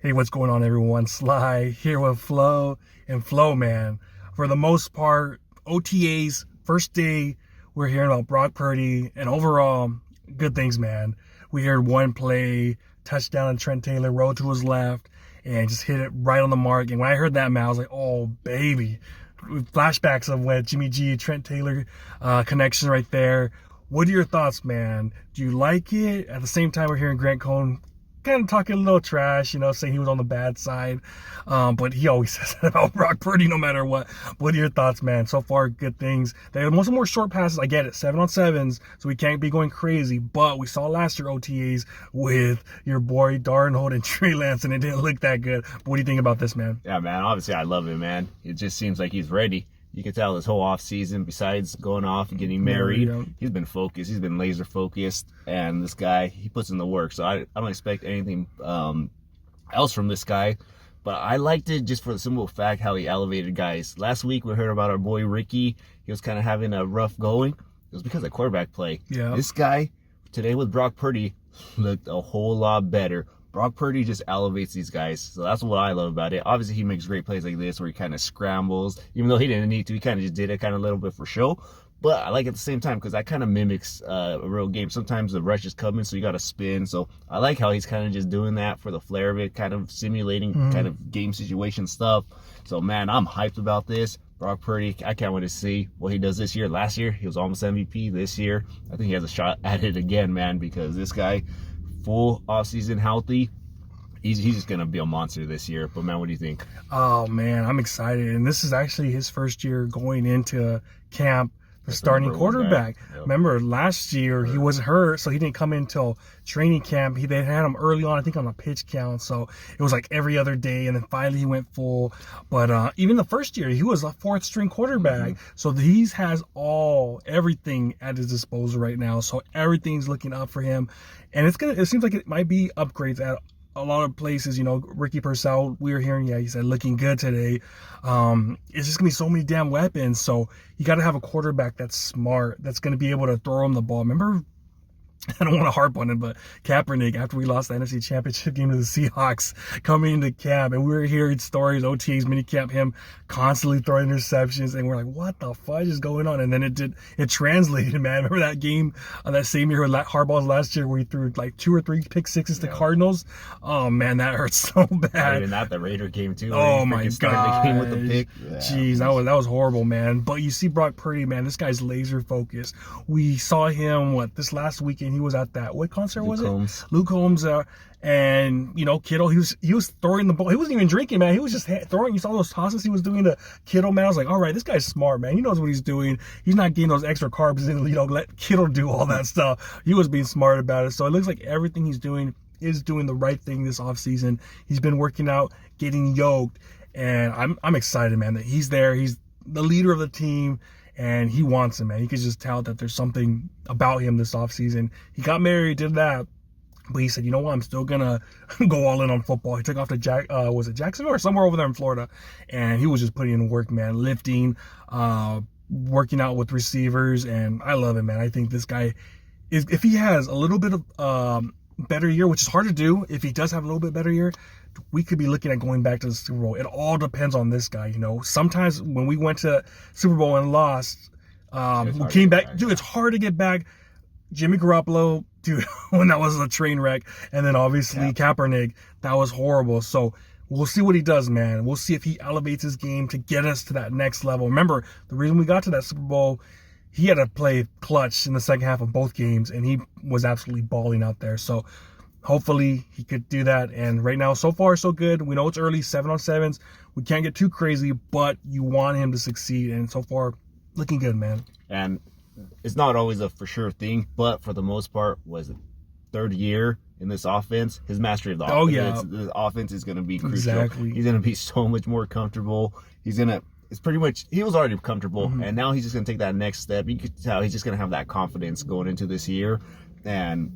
Hey, what's going on, everyone? Sly here with Flo. And Flo, man, for the most part, OTAs, first day, we're hearing about Brock Purdy, and overall, good things, man. We heard one play, touchdown, and Trent Taylor rode to his left and just hit it right on the mark. And when I heard that, man, I was like, oh, baby. Flashbacks of when Jimmy G, Trent Taylor connection right there. What are your thoughts, man? Do you like it? At the same time, we're hearing Grant Cohn kind of talking a little trash, saying he was on the bad side. But he always says that about Brock Purdy no matter what. What are your thoughts, man? So far, good things. They have most more short passes. I get it, 7-on-7s, so we can't be going crazy. But we saw last year OTAs with your boy Darnold and Trey Lance, and it didn't look that good. But what do you think about this, man? Yeah, man, obviously I love it, man. It just seems like he's ready. You can tell this whole offseason, besides going off and getting married, he's been focused. He's been laser focused. And this guy, he puts in the work. So I don't expect anything else from this guy. But I liked it just for the simple fact how he elevated guys. Last week, we heard about our boy Ricky. He was kind of having a rough going. It was because of quarterback play. Yeah. This guy, today with Brock Purdy, looked a whole lot better. Brock Purdy just elevates these guys. So that's what I love about it. Obviously, he makes great plays like this where he kind of scrambles. Even though he didn't need to, he kind of just did it kind of a little bit for show. But I like it at the same time because that kind of mimics a real game. Sometimes the rush is coming, so you got to spin. So I like how he's kind of just doing that for the flair of it, kind of simulating kind of game situation stuff. So, man, I'm hyped about this. Brock Purdy, I can't wait to see what he does this year. Last year, he was almost MVP. This year, I think he has a shot at it again, man, because this guy, full offseason healthy, he's just going to be a monster this year. But, man, what do you think? Oh, man, I'm excited. And this is actually his first year going into camp, the starting quarterback. Yep. Remember, last year he was hurt, so he didn't come in until training camp. They had him early on, I think, on a pitch count. So it was like every other day, and then finally he went full. But even the first year, he was a fourth-string quarterback. So he has everything at his disposal right now. So everything's looking up for him. And it seems like it might be upgrades at a lot of places. Ricky Purcell, we were hearing, he said looking good today. It's just gonna be so many damn weapons. So you got to have a quarterback that's smart, that's gonna be able to throw him the ball. Remember, I don't want to harp on it, but Kaepernick, after we lost the NFC Championship game to the Seahawks, coming into camp, and we were hearing stories, OTAs, minicamp, him constantly throwing interceptions, and we're like, what the fudge is going on? And then it translated, man. Remember that game, that same year with Harbaugh's last year, where he threw like 2 or 3 pick sixes to Cardinals? Oh, man, that hurts so bad. Even that, the Raider game, too. Oh, my God. Started the game with the pick. Jeez, that was horrible, man. But you see Brock Purdy, man, this guy's laser focused. We saw him, this last weekend, he was at that, what concert was it? Luke Combs. And Kittle, he was throwing the ball. He wasn't even drinking, man. He was just throwing. You saw those tosses he was doing to Kittle, man. I was like, all right, this guy's smart, man. He knows what he's doing. He's not getting those extra carbs and let Kittle do all that stuff. He was being smart about it. So it looks like everything he's doing is doing the right thing this offseason. He's been working out, getting yoked, and I'm excited, man, that he's there. He's the leader of the team. And he wants him, man. You could just tell that there's something about him this offseason. He got married, did that. But he said, you know what, I'm still going to go all in on football. He took off to Jacksonville or somewhere over there in Florida. And he was just putting in work, man. Lifting, working out with receivers. And I love it, man. I think this guy, if he has a little bit of better year, which is hard to do, if he does have a little bit better year, we could be looking at going back to the Super Bowl. It all depends on this guy, Sometimes when we went to Super Bowl and lost, we came back. Dude, it's hard to get back. Jimmy Garoppolo, dude, when that was a train wreck. And then obviously Kaepernick, that was horrible. So we'll see what he does, man. We'll see if he elevates his game to get us to that next level. Remember, the reason we got to that Super Bowl, he had to play clutch in the second half of both games, and he was absolutely balling out there. So hopefully he could do that. And right now, so far, so good. We know it's early, 7-on-7s. We can't get too crazy, but you want him to succeed. And so far, looking good, man. And it's not always a for sure thing, but for the most part, was the third year in this offense. His mastery of the offense, the offense is going to be crucial. Exactly. He's going to be so much more comfortable. It's pretty much, he was already comfortable, and now he's just going to take that next step. You could tell he's just going to have that confidence going into this year. And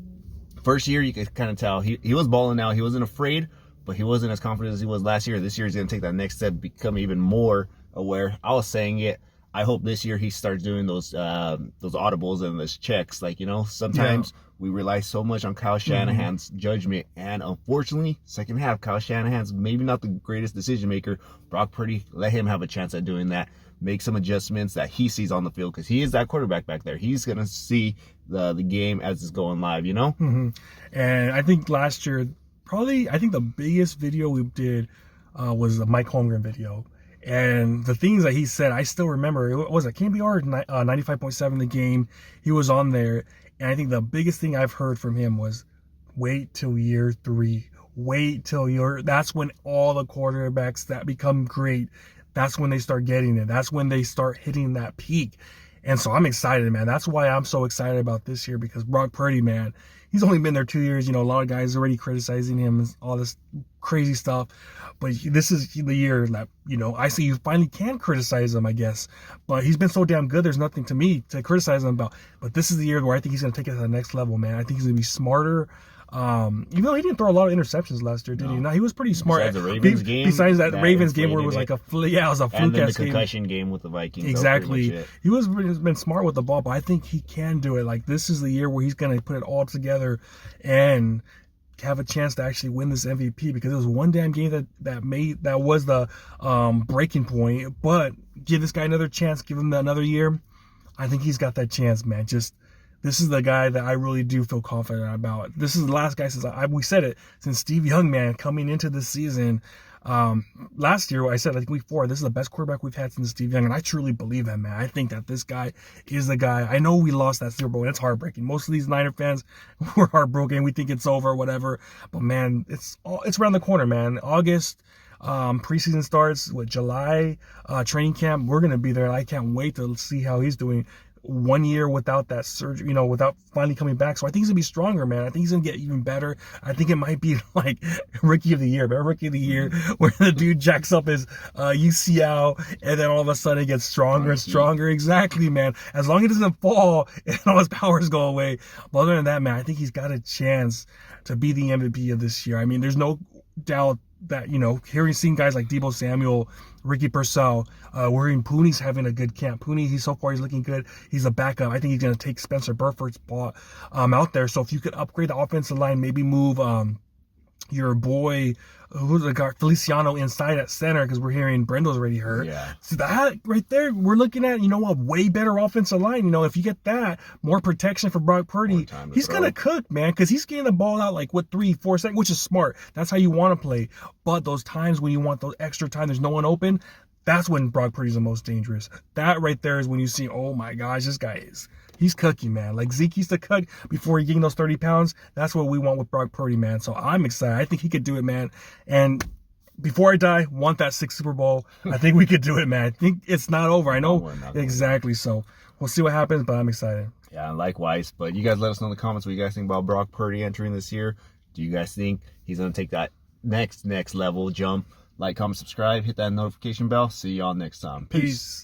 first year, you could kind of tell he was balling out. He wasn't afraid, but he wasn't as confident as he was last year. This year, he's going to take that next step, become even more aware. I was saying it. I hope this year he starts doing those audibles and those checks. Like, sometimes we rely so much on Kyle Shanahan's judgment, and unfortunately, second half, Kyle Shanahan's maybe not the greatest decision maker. Brock Purdy, let him have a chance at doing that. Make some adjustments that he sees on the field, because he is that quarterback back there. He's gonna see the game as it's going live, And I think last year, I think the biggest video we did was the Mike Holmgren video. And the things that he said, I still remember. It was a KBR 95.7 the game. He was on there. And I think the biggest thing I've heard from him was, wait till year 3. Wait till that's when all the quarterbacks that become great, that's when they start getting it. That's when they start hitting that peak. And so I'm excited, man. That's why I'm so excited about this year, because Brock Purdy, man, he's only been there 2 years. A lot of guys already criticizing him and all this crazy stuff. But this is the year that, I see you finally can criticize him, I guess. But he's been so damn good, there's nothing to me to criticize him about. But this is the year where I think he's going to take it to the next level, man. I think he's going to be smarter. Even though he didn't throw a lot of interceptions last year, did he? No, he was pretty smart. Besides the Ravens game. Besides that Ravens game where it was like it was a fluke. And then the concussion game with the Vikings. Exactly. He's been smart with the ball, but I think he can do it. Like, this is the year where he's going to put it all together and have a chance to actually win this MVP, because it was one damn game that was the breaking point. But give this guy another chance, give him another year. I think he's got that chance, man. This is the guy that I really do feel confident about. This is the last guy we said it, since Steve Young, man, coming into this season. Last year, I said, I think week 4, this is the best quarterback we've had since Steve Young, and I truly believe that, man. I think that this guy is the guy. I know we lost that Super Bowl, and it's heartbreaking. Most of these Niner fans, we're heartbroken. We think it's over, whatever. But, man, it's around the corner, man. August, preseason starts with July, training camp. We're going to be there, and I can't wait to see how he's doing. 1 year without that surgery, without finally coming back. So I think he's going to be stronger, man. I think he's going to get even better. I think it might be like Rookie of the Year, man. Rookie of the Year, where the dude jacks up his UCL, and then all of a sudden it gets stronger and stronger. Exactly, man. As long as he doesn't fall and all his powers go away. But other than that, man, I think he's got a chance to be the MVP of this year. I mean, there's no doubt that, seeing guys like Deebo Samuel, Ricky Purcell, we're in Pooney's having a good camp. Pooney, he's looking good. He's a backup. I think he's going to take Spencer Burford's spot out there. So if you could upgrade the offensive line, maybe move your boy, who's the guy, Feliciano, inside at center, because we're hearing Brendo's already hurt. Yeah. So that right there, we're looking at, a way better offensive line. If you get that, more protection for Brock Purdy, he's going to cook, man, because he's getting the ball out like, 3-4 seconds, which is smart. That's how you want to play. But those times when you want those extra time, there's no one open, that's when Brock Purdy's the most dangerous. That right there is when you see, oh my gosh, this guy he's cooking, man. Like Zeke used to cook before he gained those 30 pounds. That's what we want with Brock Purdy, man. So I'm excited. I think he could do it, man. And before I die, want that 6th Super Bowl. I think we could do it, man. I think it's not over. I know exactly. So we'll see what happens, but I'm excited. Yeah, likewise. But you guys let us know in the comments what you guys think about Brock Purdy entering this year. Do you guys think he's going to take that next level jump? Like, comment, subscribe, hit that notification bell. See y'all next time. Peace.